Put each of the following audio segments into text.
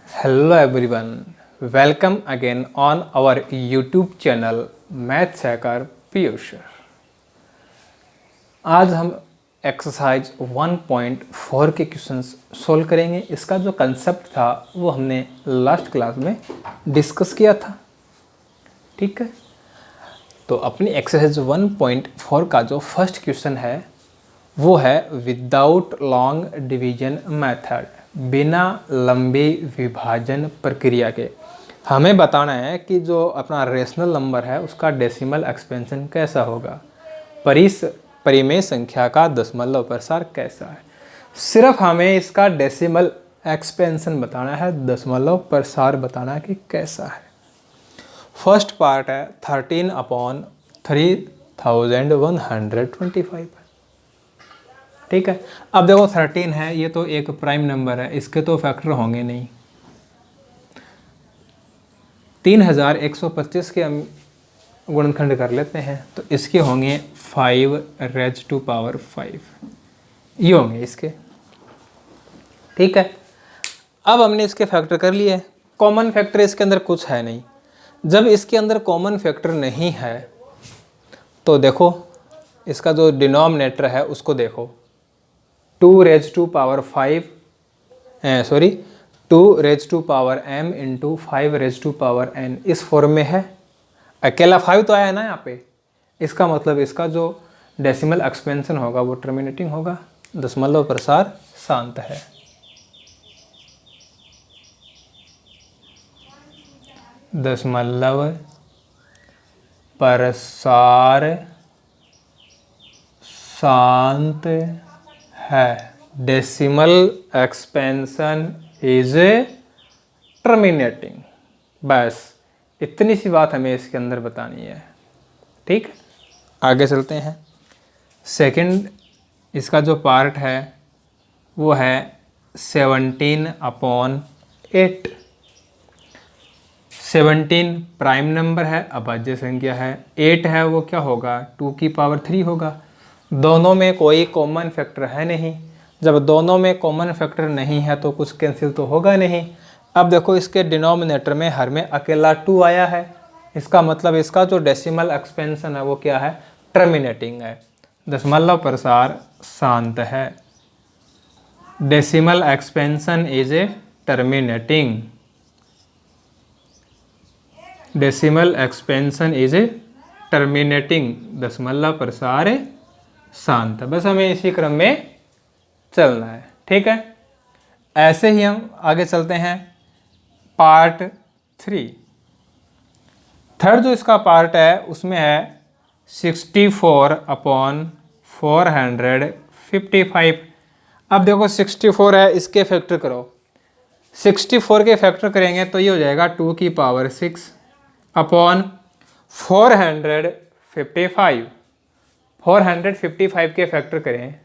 Hello everyone, welcome again on our YouTube channel maths hacker Piyush. आज हम exercise 1.4 के questions solve करेंगे। इसका जो कंसेप्ट था वो हमने लास्ट क्लास में डिस्कस किया था, ठीक है। तो अपनी एक्सरसाइज 1.4 का जो फर्स्ट क्वेश्चन है वो है विदाउट लॉन्ग डिवीजन मेथड, बिना लंबे विभाजन प्रक्रिया के हमें बताना है कि जो अपना रेशनल नंबर है उसका डेसिमल एक्सपेंशन कैसा होगा, परिमेय संख्या का दशमलव प्रसार कैसा है। सिर्फ हमें इसका डेसिमल एक्सपेंशन बताना है, दशमलव प्रसार बताना है कि कैसा है। फर्स्ट पार्ट है 13/3125, ठीक है। अब देखो 13 है, ये तो एक प्राइम नंबर है, इसके तो फैक्टर होंगे नहीं। 3125 के हम गुणनखंड कर लेते हैं तो इसके होंगे 5^5, ये होंगे इसके, ठीक है। अब हमने इसके फैक्टर कर लिए। कॉमन फैक्टर इसके अंदर कुछ है नहीं। जब इसके अंदर कॉमन फैक्टर नहीं है तो देखो इसका जो डिनोमिनेटर है उसको देखो, 2m इंटू 5n इस फॉर्म में है। अकेला 5 तो आया है ना यहाँ पे, इसका मतलब इसका जो डेसिमल एक्सपेंशन होगा वो टर्मिनेटिंग होगा, दशमलव प्रसार शांत है। दशमलव प्रसार शांत है। Decimal expansion is terminating. बस इतनी सी बात हमें इसके अंदर बतानी है, ठीक है। आगे चलते हैं। सेकंड इसका जो पार्ट है वो है 17/8। 17 प्राइम नंबर है, अभाज्य संख्या है। 8 है वो क्या होगा, 2^3 होगा। दोनों में कोई कॉमन फैक्टर है नहीं। जब दोनों में कॉमन फैक्टर नहीं है तो कुछ कैंसिल तो होगा नहीं। अब देखो इसके डिनोमिनेटर में हर में अकेला 2 आया है, इसका मतलब इसका जो डेसिमल एक्सपेंशन है वो क्या है, टर्मिनेटिंग है। दशमलव प्रसार शांत है। Decimal expansion is a terminating. Decimal expansion is a terminating, दशमलव प्रसार शांत। बस हमें इसी क्रम में चलना है, ठीक है। ऐसे ही हम आगे चलते हैं। पार्ट 3, थर्ड जो इसका पार्ट है उसमें है 64/455। अब देखो 64 है, इसके फैक्टर करो। 64 के फैक्टर करेंगे तो ये हो जाएगा 2^6/455। 455 के फैक्टर करें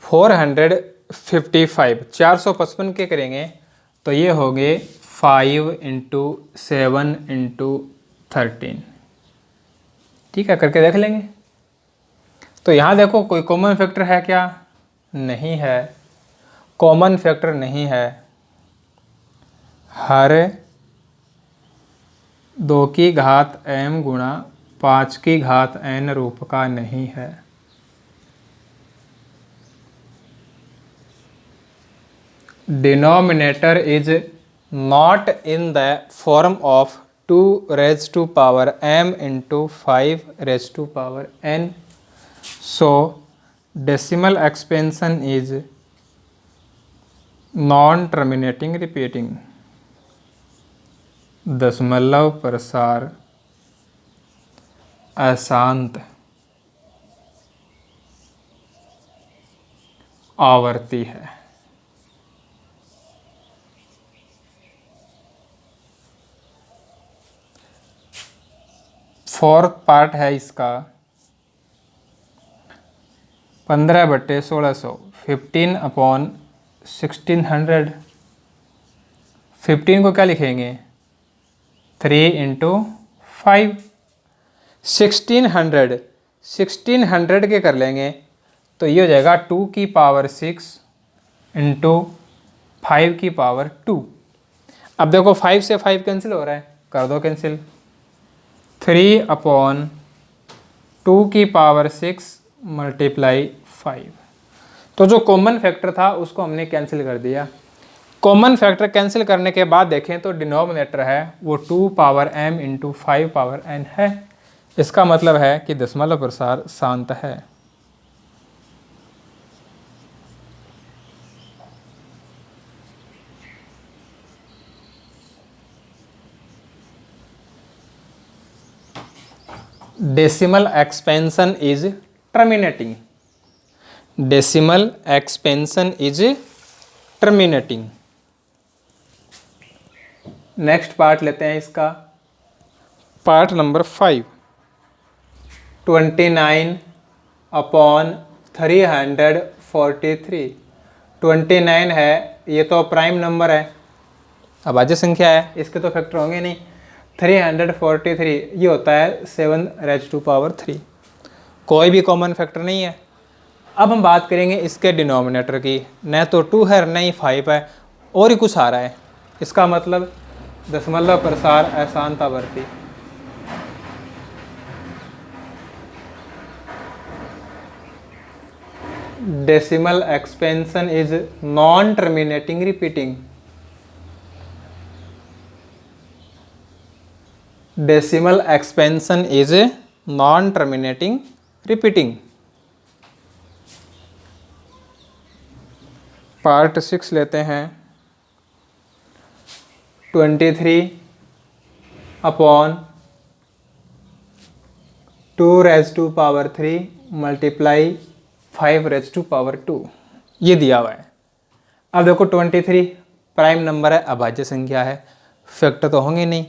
455, 455 के करेंगे तो ये हो गए 5 × 7 × 13, ठीक है। करके देख लेंगे। तो यहाँ देखो कोई कॉमन फैक्टर है क्या, नहीं है, कॉमन फैक्टर नहीं है। हर 2^m गुणा 5^n रूप का नहीं है। Denominator is not in the form of 2^m into 5^n. So decimal expansion is non-terminating repeating. दशमलव प्रसार अशांत आवर्ती है। फोर्थ पार्ट है इसका 15/1600, 15/1600। 15 को क्या लिखेंगे, 3 × 5। 1600 के कर लेंगे तो ये हो जाएगा 2^6 × 5^2। अब देखो 5 से 5 कैंसिल हो रहा है, कर दो कैंसिल। 3/2 मल्टीप्लाई 5। तो जो कॉमन फैक्टर था उसको हमने कैंसिल कर दिया। कॉमन फैक्टर कैंसिल करने के बाद देखें तो डिनोमिनेटर है वो 2m इंटू 5n है। इसका मतलब है कि दशमलव प्रसार शांत है। Decimal expansion is terminating. Decimal expansion is terminating. Next part लेते हैं इसका, पार्ट नंबर 5। 29/343। 29 है, ये तो प्राइम नंबर है, अभाज्य संख्या है, इसके तो फैक्टर होंगे नहीं। 343 ये होता है 7^3। कोई भी कॉमन फैक्टर नहीं है। अब हम बात करेंगे इसके डिनोमिनेटर की, न तो 2 है न ही 5 है, और ही कुछ आ रहा है। इसका मतलब दशमलव प्रसार अशांतावर्ती। Decimal expansion is non terminating repeating. Decimal expansion is non terminating repeating. Part 6 लेते हैं। 23/2^3 मल्टीप्लाई 5^2 ये दिया हुआ है। अब देखो 23 प्राइम नंबर है, अभाज्य संख्या है, फैक्टर तो होंगे नहीं।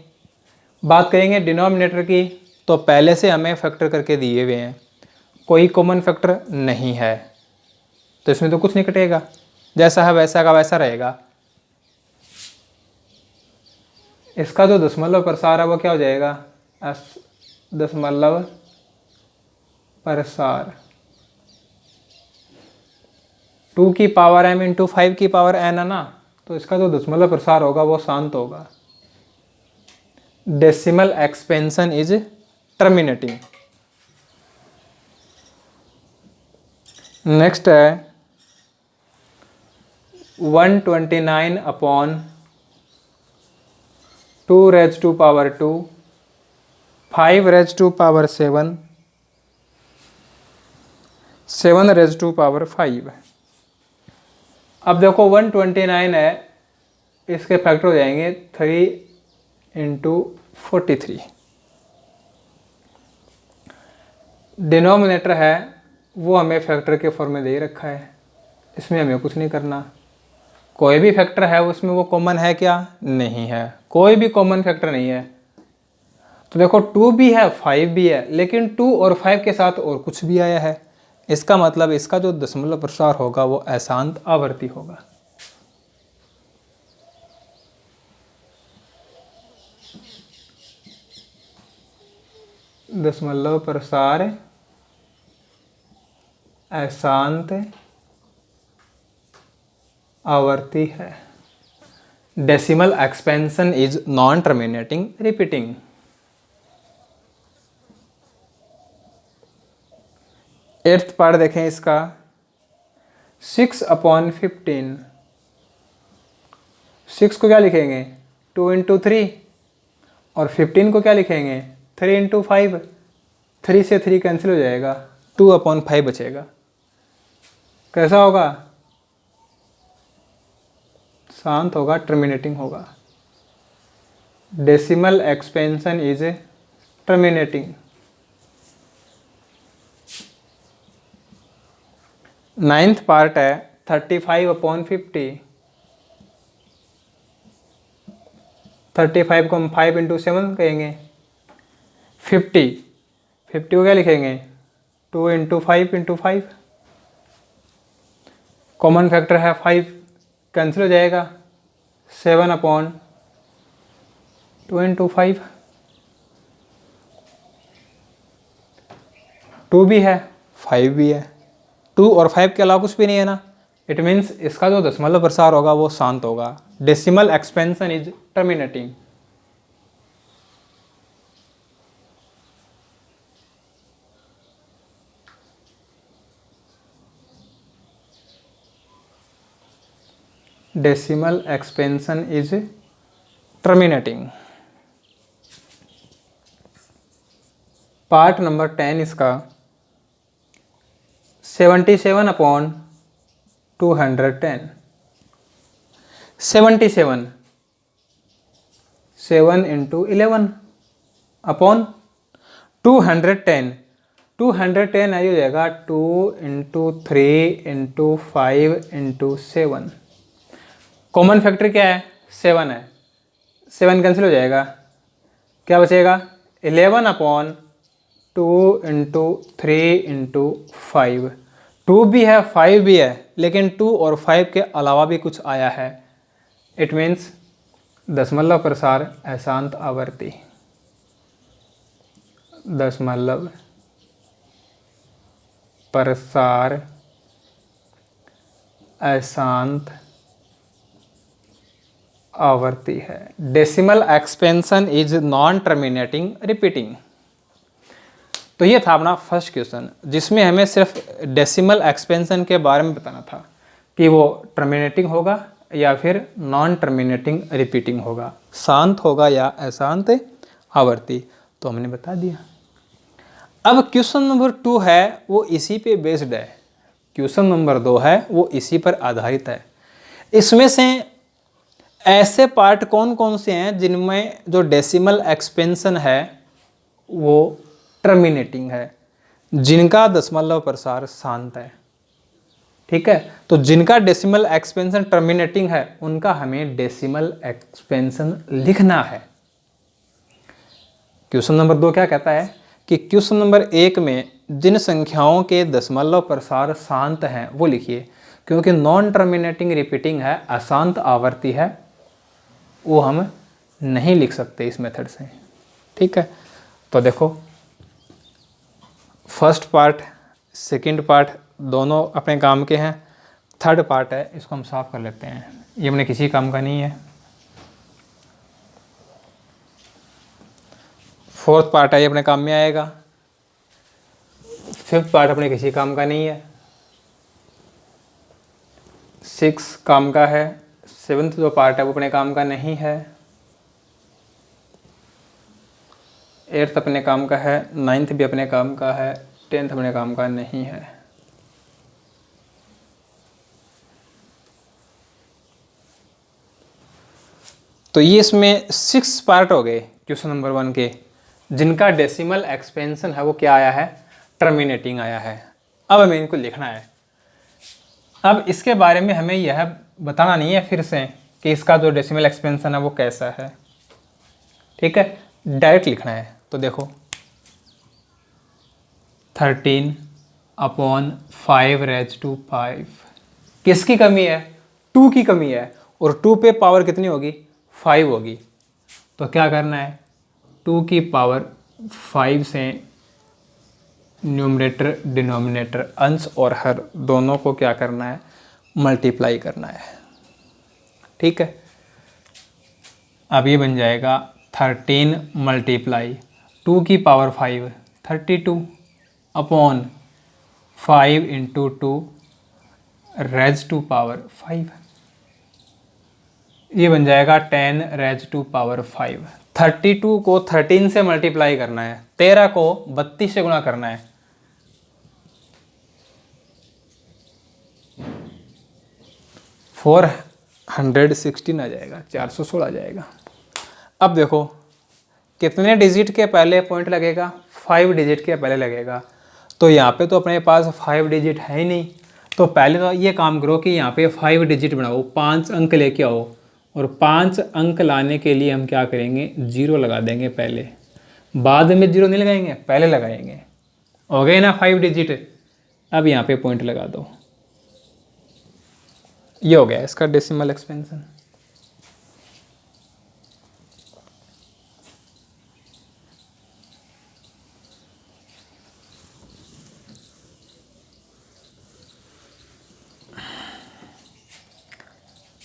बात करेंगे डिनोमिनेटर की, तो पहले से हमें फैक्टर करके दिए हुए हैं, कोई कॉमन फैक्टर नहीं है, तो इसमें तो कुछ नहीं कटेगा, जैसा है वैसा का वैसा रहेगा। इसका जो दशमलव प्रसार है वो क्या हो जाएगा, दशमलव प्रसार 2m इंटू 5n है ना, तो इसका जो दशमलव प्रसार होगा वो शांत होगा। Decimal expansion is terminating. Next है 129/2^2 5^7 7^5। अब देखो 129 है, इसके फैक्टर हो जाएंगे 3×43। डिनोमिनेटर है वो हमें फैक्टर के फॉर्म में दे रखा है, इसमें हमें कुछ नहीं करना। कोई भी फैक्टर है उसमें वो कॉमन है क्या, नहीं है, कोई भी कॉमन फैक्टर नहीं है। तो देखो 2 भी है 5 भी है, लेकिन 2 और 5 के साथ और कुछ भी आया है, इसका मतलब इसका जो दशमलव प्रसार होगा वो अशांत आवर्ती होगा। दशमलव प्रसार अशांत आवर्ती है। Decimal expansion is non terminating repeating. Eighth part देखें इसका, 6/15। 6 को क्या लिखेंगे 2×3, और 15 को क्या लिखेंगे 3×5। 3 से 3 कैंसिल हो जाएगा, 2/5 बचेगा। कैसा होगा, शांत होगा, टर्मिनेटिंग होगा। Decimal expansion is terminating. Ninth part है 35/50। 35 को हम 5×7 कहेंगे। 50 को क्या लिखेंगे 2×5 कॉमन फैक्टर है 5, कैंसिल हो जाएगा, 7/2×5। 2 भी है 5 भी है, 2 और 5 के अलावा कुछ भी नहीं है ना, इट मीन्स इसका जो दशमलव प्रसार होगा वो शांत होगा। Decimal expansion is terminating. Decimal expansion is terminating. Part number 10 इसका 77/210। 77 7 × 11 अपॉन 210। 210 आई हो जाएगा 2 × 3 × 5 × 7। कॉमन फैक्टर क्या है? 7 है। 7 कैंसिल हो जाएगा, क्या बचेगा? 11/2 × 3 × 5। 2 भी है 5 भी है, लेकिन 2 और 5 के अलावा भी कुछ आया है। इट मीन्स दशमलव प्रसार अशांत आवर्ती। दशमलव प्रसार अशांत आवर्ती है। Decimal expansion is non terminating repeating. तो ये था अपना फर्स्ट क्वेश्चन, जिसमें हमें सिर्फ डेसिमल एक्सपेंशन के बारे में बताना था कि वो टर्मिनेटिंग होगा या फिर नॉन टर्मिनेटिंग रिपीटिंग होगा, शांत होगा या अशांत आवर्ती। तो हमने बता दिया। अब क्वेश्चन नंबर 2 है वो इसी पे बेस्ड है। क्वेश्चन नंबर 2 है वो इसी पर आधारित है। इसमें से ऐसे पार्ट कौन कौन से हैं जिनमें जो डेसिमल एक्सपेंशन है वो टर्मिनेटिंग है, जिनका दशमलव प्रसार शांत है। ठीक है, तो जिनका डेसिमल एक्सपेंशन टर्मिनेटिंग है उनका हमें डेसिमल एक्सपेंशन लिखना है। क्वेश्चन नंबर 2 क्या कहता है कि क्वेश्चन नंबर 1 में जिन संख्याओं के दशमलव प्रसार शांत हैं वो लिखिए। क्योंकि नॉन टर्मिनेटिंग रिपीटिंग है, अशांत आवर्ती है, वो हम नहीं लिख सकते इस मेथड से। ठीक है, तो देखो फर्स्ट पार्ट सेकंड पार्ट दोनों अपने काम के हैं। थर्ड पार्ट है, इसको हम साफ कर लेते हैं, ये अपने किसी काम का नहीं है। फोर्थ पार्ट है, ये अपने काम में आएगा। फिफ्थ पार्ट अपने किसी काम का नहीं है। 6 काम का है। 7th जो पार्ट है वो अपने काम का नहीं है। 8th अपने काम का है। 9th भी अपने काम का है। 10th अपने काम का नहीं है। तो ये इसमें 6 पार्ट हो गए क्वेश्चन नंबर 1 के, जिनका डेसिमल एक्सपेंशन है वो क्या आया है? टर्मिनेटिंग आया है। अब हमें इनको लिखना है। अब इसके बारे में हमें यह बताना नहीं है फिर से कि इसका जो डेसिमल एक्सपेंशन है वो कैसा है। ठीक है, डायरेक्ट लिखना है। तो देखो 13/5 किसकी कमी है? 2 की कमी है, और 2 पे पावर कितनी होगी? 5 होगी। तो क्या करना है? 2 की पावर 5 से न्यूमरेटर डिनोमिनेटर अंश और हर दोनों को क्या करना है? मल्टीप्लाई करना है। ठीक है, अब ये बन जाएगा 13 × 2 की power 5 32 upon 5 × 2 raise to power 5। ये बन जाएगा 10 रेज टू पावर 5। 32 को 13 से मल्टीप्लाई करना है, 13 को 32 से गुणा करना है। फोर 116 आ जाएगा, 416 आ जाएगा। अब देखो कितने डिजिट के पहले पॉइंट लगेगा? 5 डिजिट के पहले लगेगा। तो यहाँ पे तो अपने पास 5 डिजिट है ही नहीं, तो पहले तो ये काम करो कि यहाँ पे 5 डिजिट बनाओ, 5 अंक लेके आओ, और 5 अंक लाने के लिए हम क्या करेंगे? 0 लगा देंगे पहले, बाद में 0 नहीं लगाएंगे, पहले लगाएंगे। हो गए ना 5 डिजिट। अब यहाँ पे पॉइंट लगा दो। ये हो गया इसका डेसिमल एक्सपेंशन।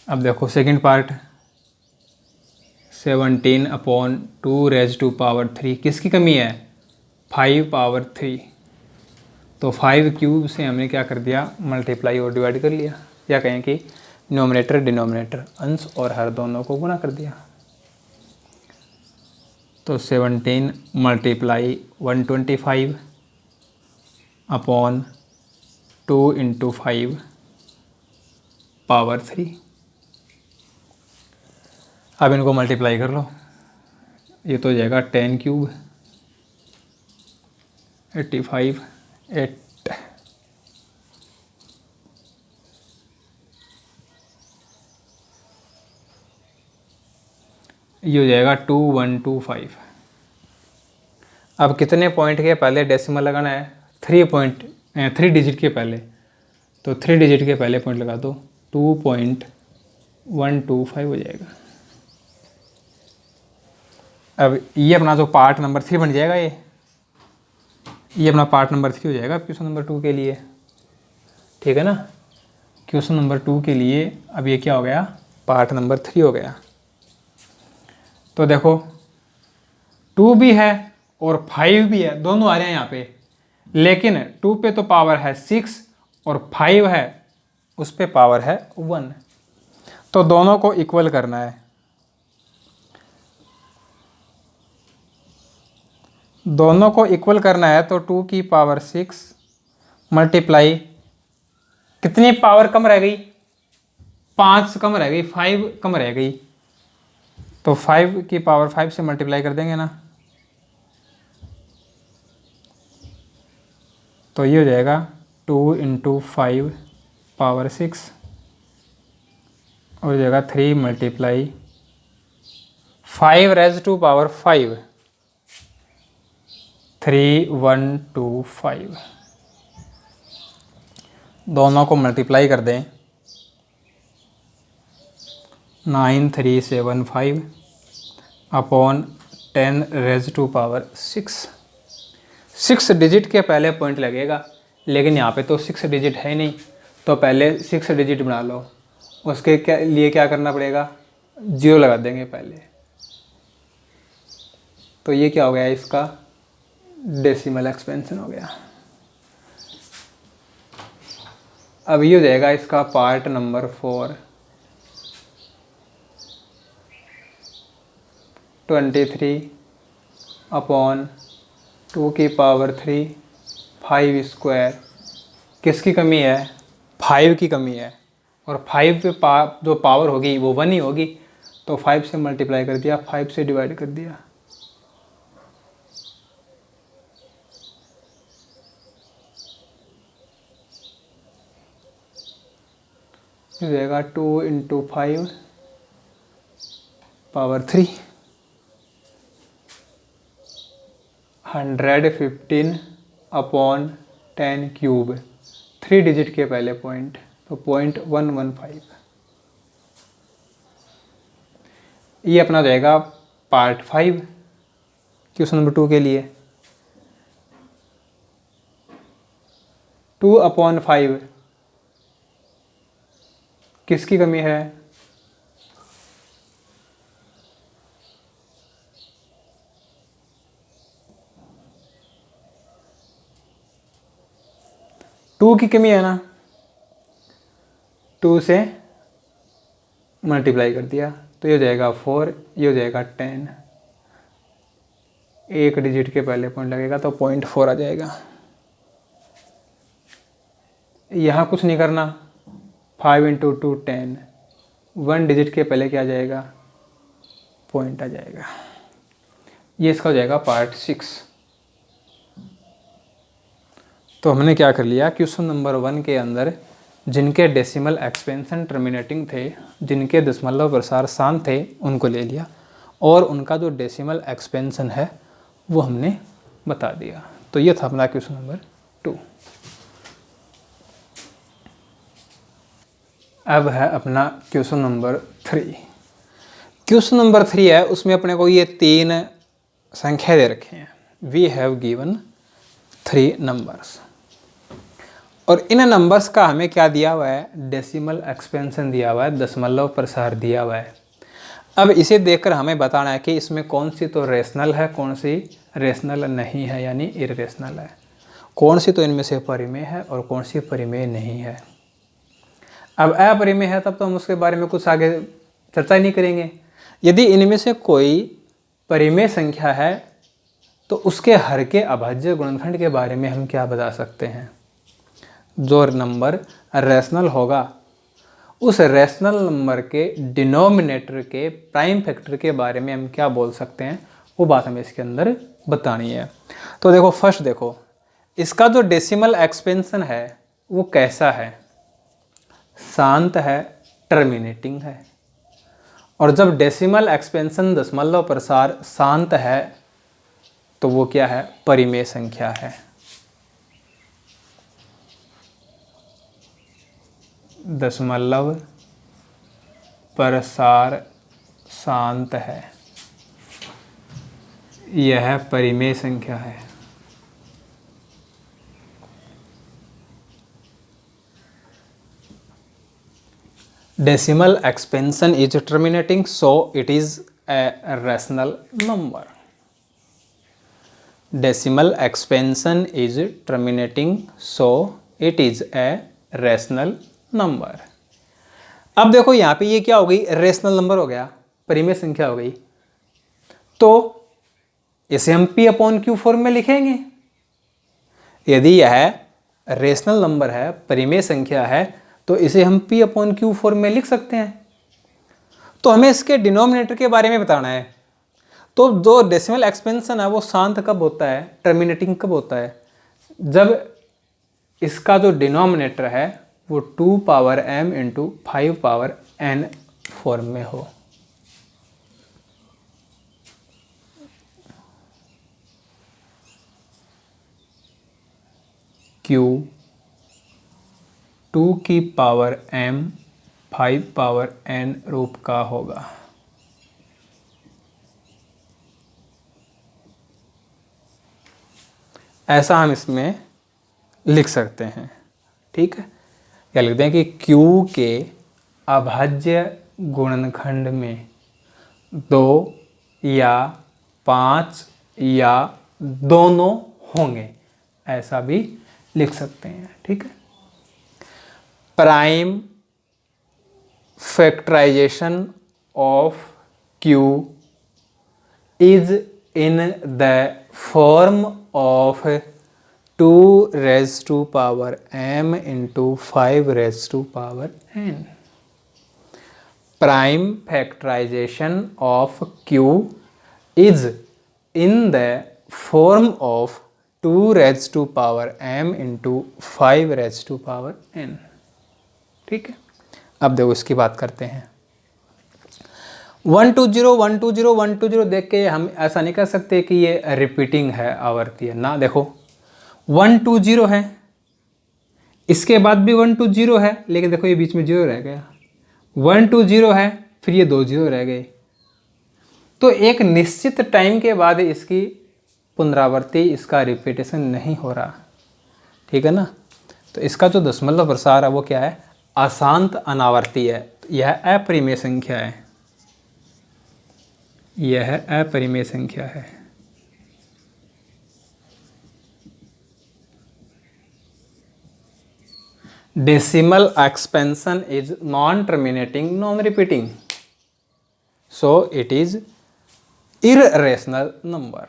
अब देखो सेकंड पार्ट, 17/2⁻³ किसकी कमी है? 5⁻3। तो 5 क्यूब से हमने क्या कर दिया, मल्टीप्लाई और डिवाइड कर लिया, या कहें कि नोमिनेटर डिनोमिनेटर अंश और हर दोनों को गुणा कर दिया। तो 17 × 125 अपॉन 2 × 5⁻3। अब इनको मल्टीप्लाई कर लो, ये तो हो जाएगा 10 क्यूब 85 8। ये हो जाएगा 2125। अब कितने पॉइंट के पहले डेसिमल लगाना है? 3 डिजिट के पहले, तो 3 डिजिट के पहले पॉइंट लगा दो, 2.125 हो जाएगा। अब ये अपना जो पार्ट नंबर 3 बन जाएगा, ये अपना पार्ट नंबर 3 हो जाएगा क्वेश्चन नंबर 2 के लिए, ठीक है ना। क्वेश्चन नंबर 2 के लिए अब ये क्या हो गया, पार्ट नंबर 3 हो गया। तो देखो 2 भी है और 5 भी है, दोनों आ रहे हैं यहाँ पे, लेकिन 2 पे तो पावर है 6 और 5 है उस पे पावर है 1, तो दोनों को इक्वल करना है। दोनों को इक्वल करना है तो 2 की पावर 6 मल्टीप्लाई, कितनी पावर कम रह गई? 5 कम रह गई, 5 कम रह गई, तो 5 की पावर 5 से मल्टीप्लाई कर देंगे ना, तो ये हो जाएगा 2 × 5⁻6 और हो जाएगा 3 × 5⁻5 3125। दोनों को मल्टीप्लाई कर दें, 9375 अपॉन 10⁻6। 6 डिजिट के पहले पॉइंट लगेगा, लेकिन यहाँ पे तो 6 डिजिट है नहीं, तो पहले 6 डिजिट बना लो। उसके लिए क्या करना पड़ेगा, 0 लगा देंगे पहले। तो ये क्या हो गया, इसका डेसिमल एक्सपेंशन हो गया। अब ये हो जाएगा इसका पार्ट नंबर 4, 23/2⁵ 5²। किसकी कमी है? 5 की कमी है, और 5 पे जो पावर होगी वो 1 ही होगी, तो 5 से मल्टीप्लाई कर दिया, 5 से डिवाइड कर दिया। हो जाएगा 2 × 5⁻3 115/10³ 3 डिजिट के पहले पॉइंट, तो 0.115। ये अपना जाएगा पार्ट 5 क्वेश्चन नंबर 2 के लिए। 2/5 किसकी कमी है? टू की कमी है ना, 2 से मल्टीप्लाई कर दिया, तो ये हो जाएगा 4, ये हो जाएगा 10। 1 डिजिट के पहले पॉइंट लगेगा तो 0.4 आ जाएगा। यहाँ कुछ नहीं करना, 5 × 2 10, 1 डिजिट के पहले क्या आ जाएगा, पॉइंट आ जाएगा। ये इसका हो जाएगा पार्ट 6। तो हमने क्या कर लिया, क्वेश्चन नंबर 1 के अंदर जिनके डेसिमल एक्सपेंशन टर्मिनेटिंग थे, जिनके दशमलव प्रसार शांत थे, उनको ले लिया, और उनका जो डेसिमल एक्सपेंशन है वो हमने बता दिया। तो ये था अपना क्वेश्चन नंबर 2। अब है अपना क्वेश्चन नंबर 3। क्वेश्चन नंबर 3 है, उसमें अपने को ये 3 संख्या दे रखे हैं। We have given 3 numbers. और इन नंबर्स का हमें क्या दिया हुआ है, डेसिमल एक्सपेंशन दिया हुआ है, दशमलव प्रसार दिया हुआ है। अब इसे देखकर हमें बताना है कि इसमें कौन सी तो रेशनल है, कौन सी रेशनल नहीं है, यानी इरेशनल है। कौन सी तो इनमें से परिमेय है और कौन सी परिमेय नहीं है। अब अपरिमेय है तब तो हम उसके बारे में कुछ आगे चर्चा ही नहीं करेंगे। यदि इनमें से कोई परिमेय संख्या है तो उसके हर के अभाज्य गुणनखंड के बारे में हम क्या बता सकते हैं। जो नंबर रैशनल होगा उस रैशनल नंबर के डिनोमिनेटर के प्राइम फैक्टर के बारे में हम क्या बोल सकते हैं, वो बात हमें इसके अंदर बतानी है। तो देखो फर्स्ट देखो, इसका जो डेसिमल एक्सपेंशन है वो कैसा है, शांत है, टर्मिनेटिंग है। और जब डेसिमल एक्सपेंशन दशमलव प्रसार शांत है तो वो क्या है, परिमेय संख्या है। दशमलव प्रसार शांत है, यह परिमेय संख्या है। Decimal expansion is terminating, so it is a rational number. Decimal expansion is terminating, so it is a rational number. अब देखो यहाँ पे ये क्या हो गई, रेशनल नंबर हो गया, परिमेय संख्या हो गई। तो इसे हम P अपॉन Q फॉर्म में लिखेंगे। यदि यह रेशनल नंबर है, परिमेय संख्या है, तो इसे हम P अपॉन Q फॉर्म में लिख सकते हैं। तो हमें इसके डिनोमिनेटर के बारे में बताना है। तो जो डेसिमल एक्सपेंशन है वो शांत कब होता है, टर्मिनेटिंग कब होता है, जब इसका जो डिनोमिनेटर है वो 2 power m into 5 power n form में हो। Q 2 की पावर m 5 पावर n रूप का होगा। ऐसा हम इसमें लिख सकते हैं। ठीक है, क्या लिखते हैं कि Q के अभाज्य गुणनखंड में 2 या 5 या दोनों होंगे, ऐसा भी लिख सकते हैं। ठीक है, prime factorization of Q is in the form of 2 raised to power m into 5 raised to power n. Prime factorization of Q is in the form of 2 raised to power m into 5 raised to power n. ठीक है, अब देखो इसकी बात करते हैं। 120 120 120 देख के हम ऐसा नहीं कर सकते कि ये रिपीटिंग है, आवर्ती है ना। देखो 120 है, इसके बाद भी 120 है, लेकिन देखो ये बीच में 0 रह गया। 120 है, फिर ये 2 0 रह गए। तो एक निश्चित टाइम के बाद इसकी पुनरावृत्ति, इसका रिपीटेशन नहीं हो रहा। ठीक है ना। तो इसका जो दशमलव प्रसार है वो क्या है, अशांत अनावर्ती है। यह अपरिमेय संख्या है, यह अपरिमेय संख्या है। Decimal expansion is non-terminating, non-repeating, so it is irrational number।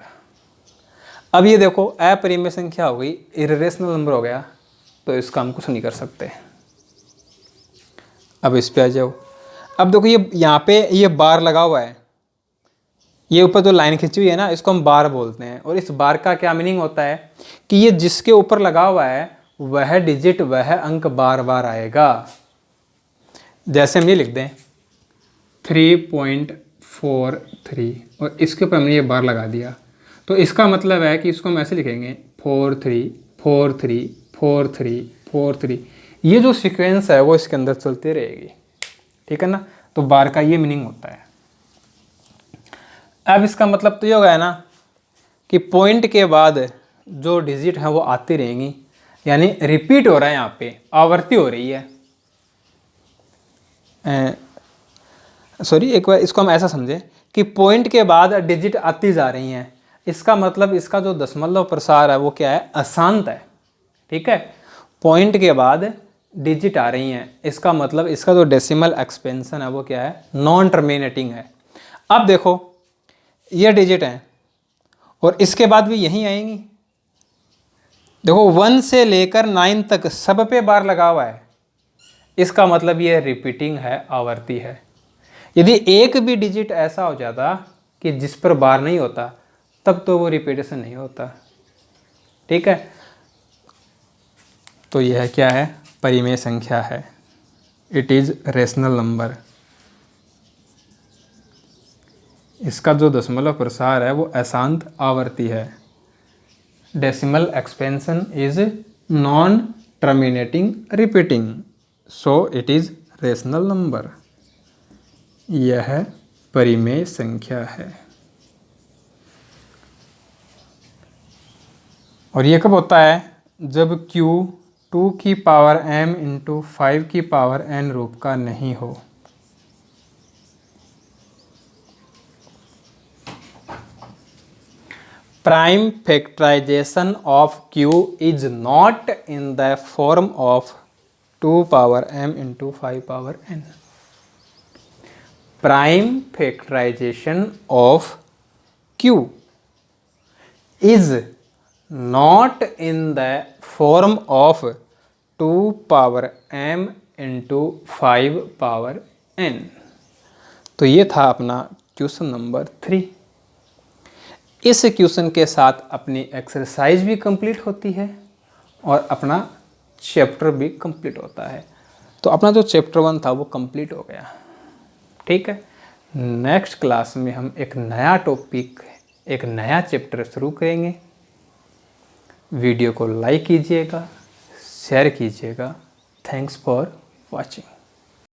अब ये देखो अपरिमेय संख्या हो गई, irrational नंबर हो गया, तो इसका हम कुछ नहीं कर सकते। अब इस पे आ जाओ। अब देखो ये यहाँ पे ये बार लगा हुआ है, ये ऊपर जो लाइन खींची हुई है ना, इसको हम बार बोलते हैं। और इस बार का क्या मीनिंग होता है कि ये जिसके ऊपर लगा हुआ है वह डिजिट, वह अंक बार बार आएगा। जैसे हम ये लिख दें 3.43 और इसके ऊपर हमने ये बार लगा दिया, तो इसका मतलब है कि इसको हम ऐसे लिखेंगे 43434343। ये जो सीक्वेंस है वो इसके अंदर चलती रहेगी। ठीक है ना। तो बार का ये मीनिंग होता है। अब इसका मतलब तो ये हो गया ना कि पॉइंट के बाद जो डिजिट है वो आती रहेंगी, यानी रिपीट हो रहा है, यहाँ पे आवर्ती हो रही है। सॉरी, एक बार इसको हम ऐसा समझें कि पॉइंट के बाद डिजिट आती जा रही हैं, इसका मतलब इसका जो दशमलव प्रसार है वो क्या है, अशांत है। ठीक है, पॉइंट के बाद डिजिट आ रही हैं, इसका मतलब इसका जो डेसिमल एक्सपेंशन है वो क्या है, नॉन टर्मिनेटिंग है। अब देखो ये डिजिट है और इसके बाद भी यहीं आएंगी। देखो 1 से लेकर 9 तक सब पे बार लगा हुआ है, इसका मतलब ये रिपीटिंग है, आवर्ती है। यदि एक भी डिजिट ऐसा हो जाता कि जिस पर बार नहीं होता, तब तो वो रिपीटेशन नहीं होता। ठीक है, तो यह क्या है, परिमेय संख्या है, इट इज रेशनल नंबर। इसका जो दशमलव प्रसार है वो अशांत आवर्ती है। Decimal expansion is non terminating repeating, so it is rational number. यह परिमेय संख्या है। और ये कब होता है, जब q 2 की पावर m इंटू 5 की पावर n रूप का नहीं हो। Prime factorization of q is not in the form of 2 power m into 5 power n। Prime factorization of q is not in the form of 2 power m into 5 power n। तो ये था अपना question number 3। इस question के साथ अपनी exercise भी complete होती है और अपना चैप्टर भी कंप्लीट होता है। तो अपना जो चैप्टर 1 था वो कंप्लीट हो गया। ठीक है, नेक्स्ट क्लास में हम एक नया टॉपिक, एक नया चैप्टर शुरू करेंगे। वीडियो को लाइक कीजिएगा, शेयर कीजिएगा। Thanks for watching.